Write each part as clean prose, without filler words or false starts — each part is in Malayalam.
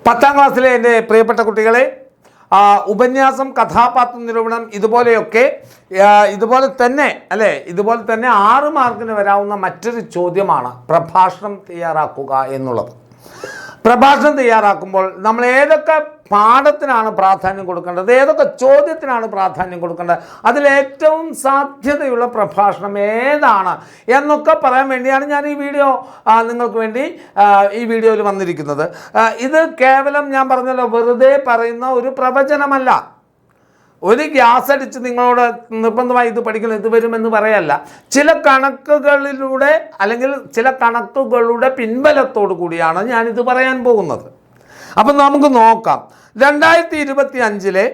10ാം ക്ലാസ്സിലെ എൻ്റെ പ്രിയപ്പെട്ട കുട്ടികളെ, ഉപന്യാസം, കഥാപാത്ര നിരൂപണം ഇതുപോലെ തന്നെ 6 മാർക്കിന് വരാവുന്ന മറ്റൊരു ചോദ്യമാണ് പ്രഭാഷണം തയ്യാറാക്കുക എന്നുള്ളത്. പ്രഭാഷണം തയ്യാറാക്കുമ്പോൾ നമ്മൾ ഏതൊക്കെ പാഠത്തിനാണ് പ്രാധാന്യം കൊടുക്കേണ്ടത്, ഏതൊക്കെ ചോദ്യത്തിനാണ് പ്രാധാന്യം കൊടുക്കേണ്ടത്, അതിലേറ്റവും സാധ്യതയുള്ള പ്രഭാഷണം ഏതാണ് എന്നൊക്കെ പറയാൻ വേണ്ടിയാണ് ഞാൻ ഈ വീഡിയോ നിങ്ങൾക്ക് വേണ്ടി ഈ വീഡിയോയിൽ വന്നിരിക്കുന്നത്. ഇത് കേവലം ഞാൻ പറഞ്ഞല്ലോ വെറുതെ പറയുന്ന ഒരു പ്രവചനമല്ല. ഒരു ഗ്യാസ് അടിച്ച് നിങ്ങളോട് നിർബന്ധമായി ഇത് പഠിക്കണം, ഇത് വരുമെന്ന് പറയല്ല. ചില കണക്കുകളിലൂടെ അല്ലെങ്കിൽ ചില കണക്കുകളുടെ പിൻബലത്തോടു കൂടിയാണ് ഞാനിത് പറയാൻ പോകുന്നത്. അപ്പം നമുക്ക് നോക്കാം. 2025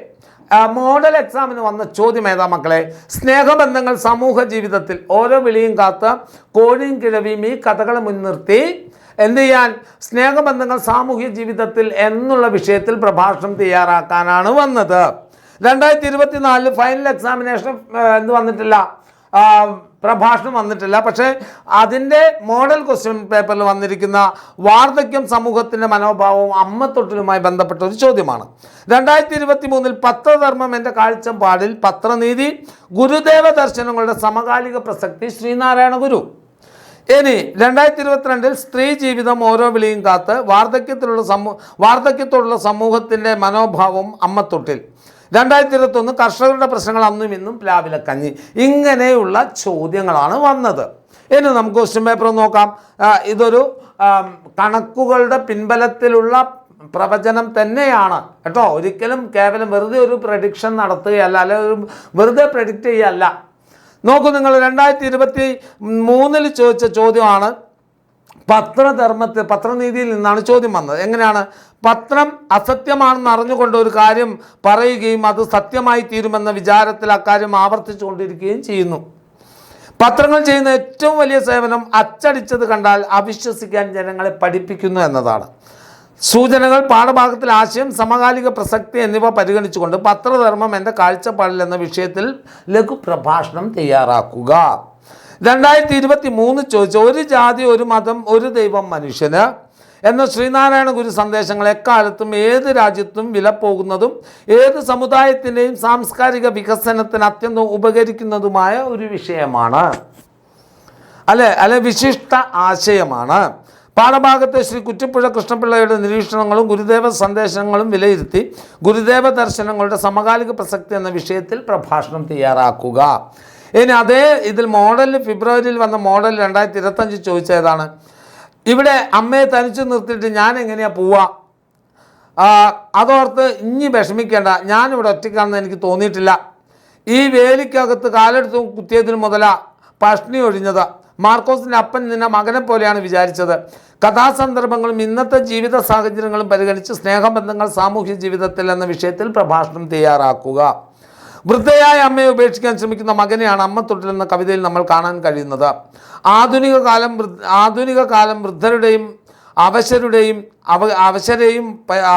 മോഡൽ എക്സാമിന് വന്ന ചോദ്യം ഏതാ മക്കളെ? സ്നേഹബന്ധങ്ങൾ സമൂഹ ജീവിതത്തിൽ ഓരോ വിളിയും കാത്ത് കോഴിയും കിഴവിയും ഈ കഥകളെ മുൻനിർത്തി എന്ത് ചെയ്യാൻ? സ്നേഹബന്ധങ്ങൾ സാമൂഹ്യ ജീവിതത്തിൽ എന്നുള്ള വിഷയത്തിൽ പ്രഭാഷണം തയ്യാറാക്കാനാണ് വന്നത്. 2024 ഫൈനൽ എക്സാമിനേഷൻ വന്നിട്ടില്ല, പ്രഭാഷണം വന്നിട്ടില്ല. പക്ഷേ അതിൻ്റെ മോഡൽ ക്വസ്റ്റ്യൻ പേപ്പറിൽ വന്നിരിക്കുന്ന വാർദ്ധക്യം സമൂഹത്തിൻ്റെ മനോഭാവവും അമ്മത്തൊട്ടിലുമായി ബന്ധപ്പെട്ട ഒരു ചോദ്യമാണ്. 2023 പത്രധർമ്മം എൻ്റെ കാഴ്ചപ്പാടിൽ പത്രനീതി ഗുരുദേവ ദർശനങ്ങളുടെ സമകാലിക പ്രസക്തി ശ്രീനാരായണ ഗുരു. ഇനി 2022 സ്ത്രീ ജീവിതം ഓരോ വിളിയും കാത്ത് വാർദ്ധക്യത്തോടുള്ള സമൂഹത്തിൻ്റെ മനോഭാവം അമ്മത്തൊട്ടിൽ. 2021 കർഷകരുടെ പ്രശ്നങ്ങൾ അന്നും ഇന്നും പ്ലാവിലെ കഞ്ഞി. ഇങ്ങനെയുള്ള ചോദ്യങ്ങളാണ് വന്നത്. ഇനി നമുക്ക് ക്വസ്റ്റ്യൻ പേപ്പർ നോക്കാം. ഇതൊരു കണക്കുകളുടെ പിൻബലത്തിലുള്ള പ്രവചനം തന്നെയാണ് കേട്ടോ. ഒരിക്കലും കേവലം വെറുതെ ഒരു പ്രഡിക്ഷൻ നടത്തുകയല്ല, അല്ലെങ്കിൽ വെറുതെ പ്രഡിക്റ്റ് ചെയ്യുകയല്ല. നോക്കൂ നിങ്ങൾ, 2023 ചോദിച്ച ചോദ്യമാണ്. പത്രനീതിയിൽ നിന്നാണ് ചോദ്യം വന്നത്. എങ്ങനെയാണ്? പത്രം അസത്യമാണെന്ന് അറിഞ്ഞുകൊണ്ട് ഒരു കാര്യം പറയുകയും അത് സത്യമായി തീരുമെന്ന വിചാരത്തിൽ അക്കാര്യം ആവർത്തിച്ചു കൊണ്ടിരിക്കുകയും ചെയ്യുന്നു. പത്രങ്ങൾ ചെയ്യുന്ന ഏറ്റവും വലിയ സേവനം അച്ചടിച്ചത് കണ്ടാൽ അവിശ്വസിക്കാൻ ജനങ്ങളെ പഠിപ്പിക്കുന്നു എന്നതാണ്. സൂചനകൾ, പാഠഭാഗത്തിൽ ആശയം, സമകാലിക പ്രസക്തി എന്നിവ പരിഗണിച്ചുകൊണ്ട് പത്രധർമ്മം എൻ്റെ കാഴ്ചപ്പാടിൽ എന്ന വിഷയത്തിൽ ലഘു പ്രഭാഷണം തയ്യാറാക്കുക. 2023 ചോദിച്ച ഒരു ജാതി, ഒരു മതം, ഒരു ദൈവം, മനുഷ്യന് എന്ന ശ്രീനാരായണ ഗുരു സന്ദേശങ്ങൾ എക്കാലത്തും ഏത് രാജ്യത്തും വിലപ്പോകുന്നതും ഏത് സമുദായത്തിൻ്റെയും സാംസ്കാരിക വികസനത്തിന് അത്യന്തം ഉപകരിക്കുന്നതുമായ ഒരു വിഷയമാണ്, അല്ലെ വിശിഷ്ട ആശയമാണ്. പാഠഭാഗത്തെ ശ്രീ കുറ്റിപ്പുഴ കൃഷ്ണപിള്ളയുടെ നിരീക്ഷണങ്ങളും ഗുരുദേവ സന്ദേശങ്ങളും വിലയിരുത്തി ഗുരുദേവ ദർശനങ്ങളുടെ സമകാലിക പ്രസക്തി എന്ന വിഷയത്തിൽ പ്രഭാഷണം തയ്യാറാക്കുക. ഇനി അതേ ഇതിൽ മോഡലിൽ ഫെബ്രുവരിയിൽ വന്ന മോഡൽ 2025 ചോദിച്ചതാണ്. ഇവിടെ അമ്മയെ തനിച്ച് നിർത്തിയിട്ട് ഞാൻ എങ്ങനെയാണ് പോവുക? അതോർത്ത് ഇനി വിഷമിക്കേണ്ട, ഞാനിവിടെ ഒറ്റയ്ക്കാണെന്ന് എനിക്ക് തോന്നിയിട്ടില്ല. ഈ വേലിക്കകത്ത് കാലെടുത്ത് കുത്തിയതിൽ മുതലാ പഷ്ണി ഒഴിഞ്ഞത്. മാർക്കോസിൻ്റെ അപ്പൻ നിന്നെ മകനെ പോലെയാണ് വിചാരിച്ചത്. കഥാസന്ദർഭങ്ങളും ഇന്നത്തെ ജീവിത സാഹചര്യങ്ങളും പരിഗണിച്ച് സ്നേഹബന്ധങ്ങൾ സാമൂഹ്യ ജീവിതത്തിൽ എന്ന വിഷയത്തിൽ പ്രഭാഷണം തയ്യാറാക്കുക. വൃദ്ധയായ അമ്മയെ ഉപേക്ഷിക്കാൻ ശ്രമിക്കുന്ന മകനെയാണ് അമ്മത്തൊട്ടിൽ എന്ന കവിതയിൽ നമ്മൾ കാണാൻ കഴിയുന്നത്. ആധുനിക കാലം വൃദ്ധരുടെയും അവശരെയും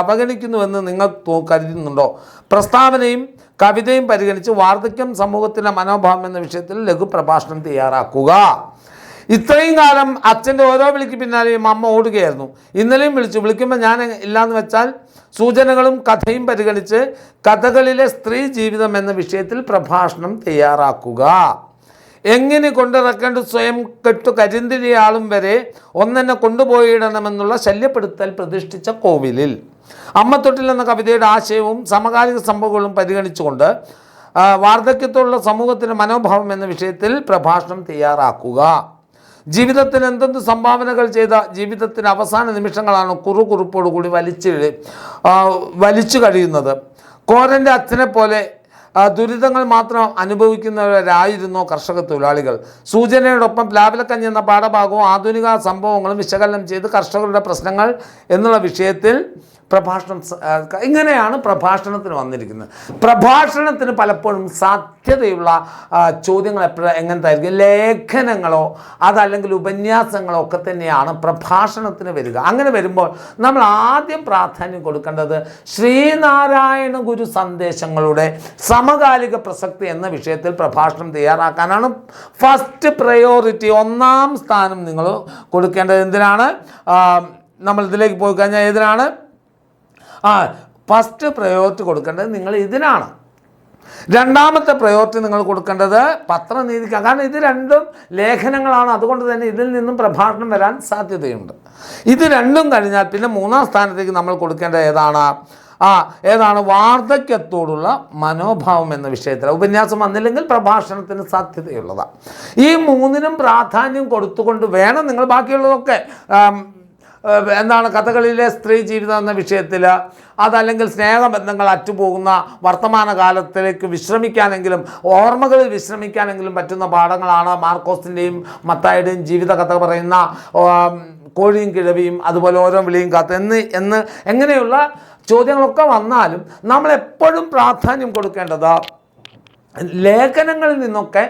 അവഗണിക്കുന്നുവെന്ന് നിങ്ങൾ കരുതുന്നുണ്ടോ? പ്രസ്താവനയും കവിതയും പരിഗണിച്ച് വാർദ്ധക്യം സമൂഹത്തിൻ്റെ മനോഭാവം എന്ന വിഷയത്തിൽ ലഘു പ്രഭാഷണം തയ്യാറാക്കുക. ഇത്രയും കാലം അച്ഛൻ്റെ ഓരോ വിളിക്ക് പിന്നാലെയും അമ്മ ഓടുകയായിരുന്നു. ഇന്നലെയും വിളിക്കുമ്പോൾ ഞാൻ ഇല്ലാന്ന് വെച്ചാൽ സൂചനകളും കഥയും പരിഗണിച്ച് കഥകളിലെ സ്ത്രീ ജീവിതം എന്ന വിഷയത്തിൽ പ്രഭാഷണം തയ്യാറാക്കുക. എങ്ങനെ കൊണ്ടിറക്കേണ്ട സ്വയം കെട്ടു കരിന്തിരിയാളും വരെ ഒന്നെന്നെ കൊണ്ടുപോയിടണമെന്നുള്ള ശല്യപ്പെടുത്തൽ പ്രതിഷ്ഠിച്ച കോവിലിൽ. അമ്മത്തൊട്ടിൽ എന്ന കവിതയുടെ ആശയവും സമകാലിക സംഭവങ്ങളും പരിഗണിച്ചുകൊണ്ട് വാർദ്ധക്യത്തോടുള്ള സമൂഹത്തിൻ്റെ മനോഭാവം എന്ന വിഷയത്തിൽ പ്രഭാഷണം തയ്യാറാക്കുക. ജീവിതത്തിന് എന്തെന്ത് സംഭാവനകൾ ചെയ്ത ജീവിതത്തിൻ്റെ അവസാന നിമിഷങ്ങളാണ് കുറുകുറുപ്പോടുകൂടി വലിച്ചു കഴിയുന്നത്. കോരൻ്റെ അച്ഛനെ പോലെ ദുരിതങ്ങൾ മാത്രം അനുഭവിക്കുന്നവരായിരുന്നോ കർഷക തൊഴിലാളികൾ? സൂചനയോടൊപ്പം പ്ലാവിലക്കഞ്ഞി എന്ന പാഠഭാഗവും ആധുനിക സംഭവങ്ങളും വിശകലനം ചെയ്ത് കർഷകരുടെ പ്രശ്നങ്ങൾ എന്നുള്ള വിഷയത്തിൽ പ്രഭാഷണം. ഇങ്ങനെയാണ് പ്രഭാഷണത്തിന് വന്നിരിക്കുന്നത്. പ്രഭാഷണത്തിന് പലപ്പോഴും സാധ്യതയുള്ള ചോദ്യങ്ങൾ എങ്ങനത്തെ ആയിരിക്കും? ലേഖനങ്ങളോ അതല്ലെങ്കിൽ ഉപന്യാസങ്ങളോ ഒക്കെ തന്നെയാണ് പ്രഭാഷണത്തിന് വരിക. അങ്ങനെ വരുമ്പോൾ നമ്മൾ ആദ്യം പ്രാധാന്യം കൊടുക്കേണ്ടത് ശ്രീനാരായണ ഗുരു സന്ദേശങ്ങളുടെ സമകാലിക പ്രസക്തി എന്ന വിഷയത്തിൽ പ്രഭാഷണം തയ്യാറാക്കാനാണ് ഫസ്റ്റ് പ്രയോറിറ്റി. 1ാം സ്ഥാനം നിങ്ങൾ കൊടുക്കേണ്ടത് എന്തിനാണ്? നമ്മൾ ഇതിലേക്ക് പോയി കഴിഞ്ഞാൽ ഏതിനാണ്? ഫസ്റ്റ് പ്രയോറിറ്റി കൊടുക്കേണ്ടത് നിങ്ങൾ ഇതിനാണ്. രണ്ടാമത്തെ പ്രയോറിറ്റി നിങ്ങൾ കൊടുക്കേണ്ടത് പത്രനീതിക്കാണ്. കാരണം ഇത് രണ്ടും ലേഖനങ്ങളാണ്. അതുകൊണ്ട് തന്നെ ഇതിൽ നിന്നും പ്രഭാഷണം വരാൻ സാധ്യതയുണ്ട്. ഇത് രണ്ടും കഴിഞ്ഞാൽ പിന്നെ മൂന്നാം സ്ഥാനത്തേക്ക് നമ്മൾ കൊടുക്കേണ്ടത് ഏതാണ് വാർദ്ധക്യത്തോടുള്ള മനോഭാവം എന്ന വിഷയത്തിൽ ഉപന്യാസം വന്നില്ലെങ്കിൽ പ്രഭാഷണത്തിന് സാധ്യതയുള്ളതാണ്. ഈ മൂന്നിനും പ്രാധാന്യം കൊടുത്തുകൊണ്ട് വേണം നിങ്ങൾ ബാക്കിയുള്ളതൊക്കെ കഥകളിലെ സ്ത്രീ ജീവിതം എന്ന വിഷയത്തിൽ, അതല്ലെങ്കിൽ സ്നേഹബന്ധങ്ങൾ അറ്റുപോകുന്ന വർത്തമാനകാലത്തിലേക്ക് വിശ്രമിക്കാനെങ്കിലും ഓർമ്മകളിൽ വിശ്രമിക്കാനെങ്കിലും പറ്റുന്ന പാഠങ്ങളാണ് മാർക്കോസിൻ്റെയും മത്തായിയുടെയും ജീവിത കഥ പറയുന്ന കോഴിയും കിഴവിയും അതുപോലെ ഓരോ വിളിയും കാത്ത് എങ്ങനെയുള്ള ചോദ്യങ്ങളൊക്കെ വന്നാലും നമ്മളെപ്പോഴും പ്രാധാന്യം കൊടുക്കേണ്ടത് ലേഖനങ്ങളിൽ നിന്നൊക്കെ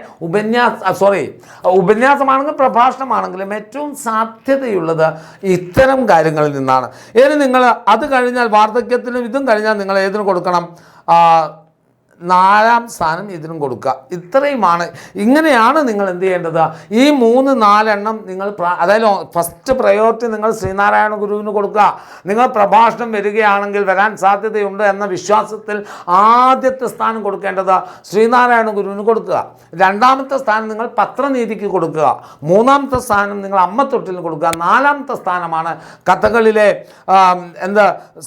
ഉപന്യാസമാണെങ്കിലും പ്രഭാഷണമാണെങ്കിലും ഏറ്റവും സാധ്യതയുള്ളത് ഇത്തരം കാര്യങ്ങളിൽ നിന്നാണ്. ഇനി നിങ്ങൾ അത് കഴിഞ്ഞാൽ വാർദ്ധക്യത്തിനും ഇതും കഴിഞ്ഞാൽ നിങ്ങൾ ഏതിന് കൊടുക്കണം? നാലാം സ്ഥാനം ഇതിനും കൊടുക്കുക. ഇത്രയുമാണ്. ഇങ്ങനെയാണ് നിങ്ങൾ എന്ത് ചെയ്യേണ്ടത്. ഈ 3-4 എണ്ണം നിങ്ങൾ അതായത് ഫസ്റ്റ് പ്രയോറിറ്റി നിങ്ങൾ ശ്രീനാരായണ ഗുരുവിന് കൊടുക്കുക. നിങ്ങൾ പ്രഭാഷണം വരികയാണെങ്കിൽ വരാൻ സാധ്യതയുണ്ട് എന്ന വിശ്വാസത്തിൽ ആദ്യത്തെ സ്ഥാനം കൊടുക്കേണ്ടത് ശ്രീനാരായണ ഗുരുവിന് കൊടുക്കുക. രണ്ടാമത്തെ സ്ഥാനം നിങ്ങൾ പത്രനീതിക്ക് കൊടുക്കുക. മൂന്നാമത്തെ സ്ഥാനം നിങ്ങൾ അമ്മത്തൊട്ടിലിന് കൊടുക്കുക. നാലാമത്തെ സ്ഥാനമാണ് കഥകളിലെ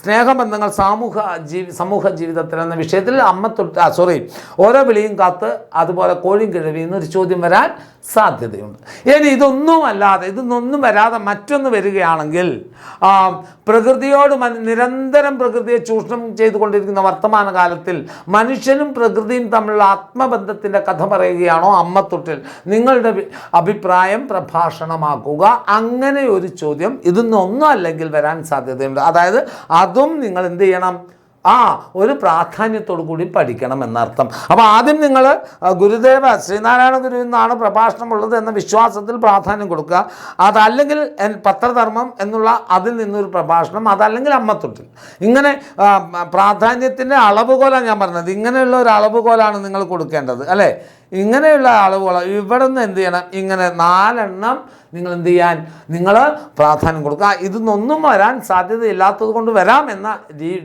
സ്നേഹബന്ധങ്ങൾ സമൂഹ ജീവിതത്തിൽ എന്ന വിഷയത്തിൽ ഓരോ വിളിയും കാത്ത് അതുപോലെ കോഴിയും കിഴവി എന്നൊരു ചോദ്യം വരാൻ സാധ്യതയുണ്ട്. ഇനി ഇതൊന്നും വരാതെ മറ്റൊന്ന് വരികയാണെങ്കിൽ പ്രകൃതിയോട് നിരന്തരം പ്രകൃതിയെ ചൂഷണം ചെയ്തുകൊണ്ടിരിക്കുന്ന വർത്തമാനകാലത്തിൽ മനുഷ്യനും പ്രകൃതിയും തമ്മിലുള്ള ആത്മബന്ധത്തിൻ്റെ കഥ പറയുകയാണോ അമ്മത്തൊട്ടിൽ? നിങ്ങളുടെ അഭിപ്രായം പ്രഭാഷണമാക്കുക. അങ്ങനെ ഒരു ചോദ്യം ഇതൊന്നും അല്ലെങ്കിൽ വരാൻ സാധ്യതയുണ്ട്. അതായത് അതും നിങ്ങൾ എന്ത് ചെയ്യണം? ഒരു പ്രാധാന്യത്തോടു കൂടി പഠിക്കണം എന്നർത്ഥം. അപ്പോൾ ആദ്യം നിങ്ങൾ ശ്രീനാരായണ ഗുരുവിൽ നിന്നാണ് പ്രഭാഷണമുള്ളത് എന്ന വിശ്വാസത്തിൽ പ്രാധാന്യം കൊടുക്കുക. അതല്ലെങ്കിൽ പത്രധർമ്മം എന്നുള്ള അതിൽ നിന്നൊരു പ്രഭാഷണം, അതല്ലെങ്കിൽ അമ്മത്തൊട്ടിൽ. ഇങ്ങനെ പ്രാധാന്യത്തിൻ്റെ അളവുകോലാണ് ഞാൻ പറഞ്ഞത്. ഇങ്ങനെയുള്ള ഒരു അളവുകോലാണ് നിങ്ങൾ കൊടുക്കേണ്ടത്, അല്ലേ? ഇങ്ങനെയുള്ള അളവുകൾ ഇവിടെ നിന്ന് എന്ത് ചെയ്യണം? ഇങ്ങനെ 4 എണ്ണം നിങ്ങൾ എന്ത് ചെയ്യാൻ നിങ്ങൾ പ്രാധാന്യം കൊടുക്കുക. ഇതൊന്നും വരാൻ സാധ്യതയില്ലാത്തത് കൊണ്ട് വരാം എന്ന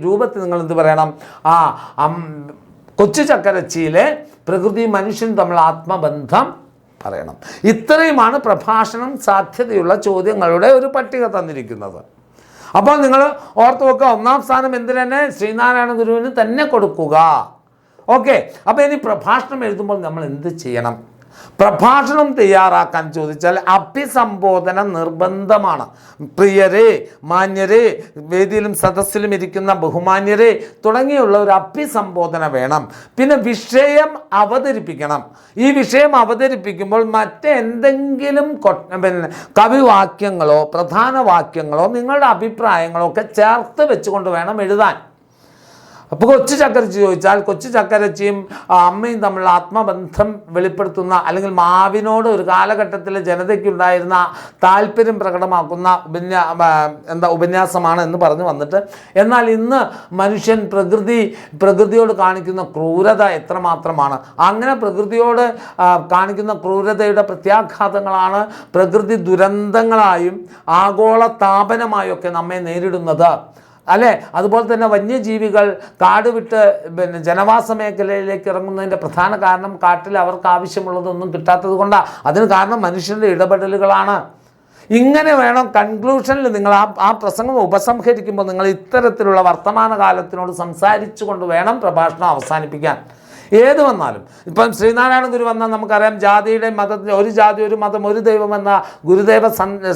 രൂപത്തിൽ നിങ്ങൾ എന്ത് പറയണം? കൊച്ചു ചക്കരച്ചിയിലെ പ്രകൃതി മനുഷ്യൻ തമ്മിൽ ആത്മബന്ധം പറയണം. ഇത്രയുമാണ് പ്രഭാഷണം സാധ്യതയുള്ള ചോദ്യങ്ങളുടെ ഒരു പട്ടിക തന്നിരിക്കുന്നത്. അപ്പോൾ നിങ്ങൾ ഓർത്ത് വെക്കുക, ഒന്നാം സ്ഥാനം എന്തിനെ? ശ്രീനാരായണ ഗുരുവിന് തന്നെ കൊടുക്കുക. ഓക്കെ. അപ്പോൾ ഇനി പ്രഭാഷണം എഴുതുമ്പോൾ നമ്മൾ എന്ത് ചെയ്യണം? പ്രഭാഷണം തയ്യാറാക്കാൻ ചോദിച്ചാൽ അഭിസംബോധന നിർബന്ധമാണ്. പ്രിയരെ, മാന്യരെ, വേദിയിലും സദസ്സിലും ഇരിക്കുന്ന ബഹുമാന്യരെ തുടങ്ങിയുള്ള ഒരു അഭിസംബോധന വേണം. പിന്നെ വിഷയം അവതരിപ്പിക്കണം. ഈ വിഷയം അവതരിപ്പിക്കുമ്പോൾ മറ്റെന്തെങ്കിലും കവിവാക്യങ്ങളോ പ്രധാന വാക്യങ്ങളോ നിങ്ങളുടെ അഭിപ്രായങ്ങളോ ഒക്കെ ചേർത്ത് വെച്ചുകൊണ്ട് വേണം എഴുതാൻ. അപ്പോൾ കൊച്ചു ചക്കരച്ചി ചോദിച്ചാൽ കൊച്ചു ചക്കരച്ചിയും അമ്മയും തമ്മിലുള്ള ആത്മബന്ധം വെളിപ്പെടുത്തുന്ന, അല്ലെങ്കിൽ മാവിനോട് ഒരു കാലഘട്ടത്തിൽ ജനതയ്ക്കുണ്ടായിരുന്ന താല്പര്യം പ്രകടമാക്കുന്ന ഉപന്യാസമാണ് എന്ന് പറഞ്ഞു വന്നിട്ട്, എന്നാൽ ഇന്ന് മനുഷ്യൻ പ്രകൃതിയോട് കാണിക്കുന്ന ക്രൂരത എത്രമാത്രമാണ്, അങ്ങനെ പ്രകൃതിയോട് കാണിക്കുന്ന ക്രൂരതയുടെ പ്രത്യാഘാതങ്ങളാണ് പ്രകൃതി ദുരന്തങ്ങളായും ആഗോള താപനമായൊക്കെ നമ്മെ നേരിടുന്നത്, അല്ലേ? അതുപോലെ തന്നെ വന്യജീവികൾ കാട് വിട്ട് ജനവാസ മേഖലയിലേക്ക് ഇറങ്ങുന്നതിൻ്റെ പ്രധാന കാരണം കാട്ടിൽ അവർക്ക് ആവശ്യമുള്ളതൊന്നും കിട്ടാത്തത് കൊണ്ടാണ്. അതിന് കാരണം മനുഷ്യൻ്റെ ഇടപെടലുകളാണ്. ഇങ്ങനെ വേണം കൺക്ലൂഷനിൽ നിങ്ങൾ ആ പ്രസംഗം ഉപസംഹരിക്കുമ്പോൾ നിങ്ങൾ ഇത്തരത്തിലുള്ള വർത്തമാനകാലത്തിനോട് സംസാരിച്ചു കൊണ്ട് വേണം പ്രഭാഷണം അവസാനിപ്പിക്കാൻ. ഏത് വന്നാലും ഇപ്പം ശ്രീനാരായണ ഗുരു വന്നാൽ നമുക്കറിയാം, ജാതിയുടെ മതത്തിൻ്റെ ഒരു ജാതി ഒരു മതം ഒരു ദൈവം എന്ന ഗുരുദേവ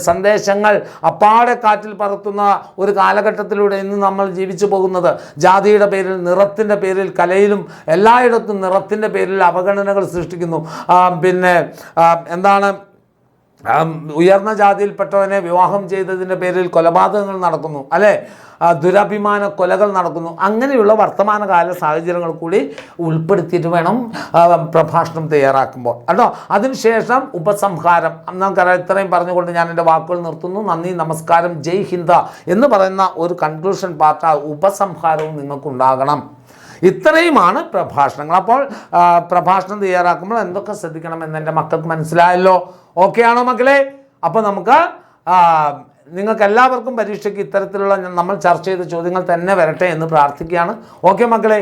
സന്ദേശങ്ങൾ അപ്പാടെ കാറ്റിൽ പറത്തുന്ന ഒരു കാലഘട്ടത്തിലൂടെ ഇന്ന് നമ്മൾ ജീവിച്ചു പോകുന്നത്. ജാതിയുടെ പേരിൽ, നിറത്തിൻ്റെ പേരിൽ, കലയിലും എല്ലായിടത്തും നിറത്തിൻ്റെ പേരിൽ അവഗണനകൾ സൃഷ്ടിക്കുന്നു. ഉയർന്ന ജാതിയിൽപ്പെട്ടവനെ വിവാഹം ചെയ്തതിൻ്റെ പേരിൽ കൊലപാതകങ്ങൾ നടക്കുന്നു, അല്ലേ? ദുരഭിമാന കൊലകൾ നടക്കുന്നു. അങ്ങനെയുള്ള വർത്തമാനകാല സാഹചര്യങ്ങൾ കൂടി ഉൾപ്പെടുത്തിയിട്ട് വേണം പ്രഭാഷണം തയ്യാറാക്കുമ്പോൾ കേട്ടോ. അതിനുശേഷം ഉപസംഹാരം. നമുക്കറിയാം, ഇത്രയും പറഞ്ഞുകൊണ്ട് ഞാൻ എൻ്റെ വാക്കുകൾ നിർത്തുന്നു. നന്ദി, നമസ്കാരം, ജയ് ഹിന്ദ് എന്ന് പറയുന്ന ഒരു കൺക്ലൂഷൻ പാർട്ട് ഉപസംഹാരവും നിങ്ങൾക്കുണ്ടാകണം. ഇത്രയുമാണ് പ്രഭാഷണങ്ങൾ. അപ്പോൾ പ്രഭാഷണം തയ്യാറാക്കുമ്പോൾ എന്തൊക്കെ ശ്രദ്ധിക്കണം എന്ന് എൻ്റെ മക്കൾക്ക് മനസ്സിലായല്ലോ. ഓക്കെ ആണോ മക്കളെ? അപ്പോൾ നമുക്ക് നിങ്ങൾക്ക് എല്ലാവർക്കും പരീക്ഷയ്ക്ക് ഇത്തരത്തിലുള്ള നമ്മൾ ചർച്ച ചെയ്ത ചോദ്യങ്ങൾ തന്നെ വരട്ടെ എന്ന് പ്രാർത്ഥിക്കുകയാണ്. ഓക്കെ മക്കളെ.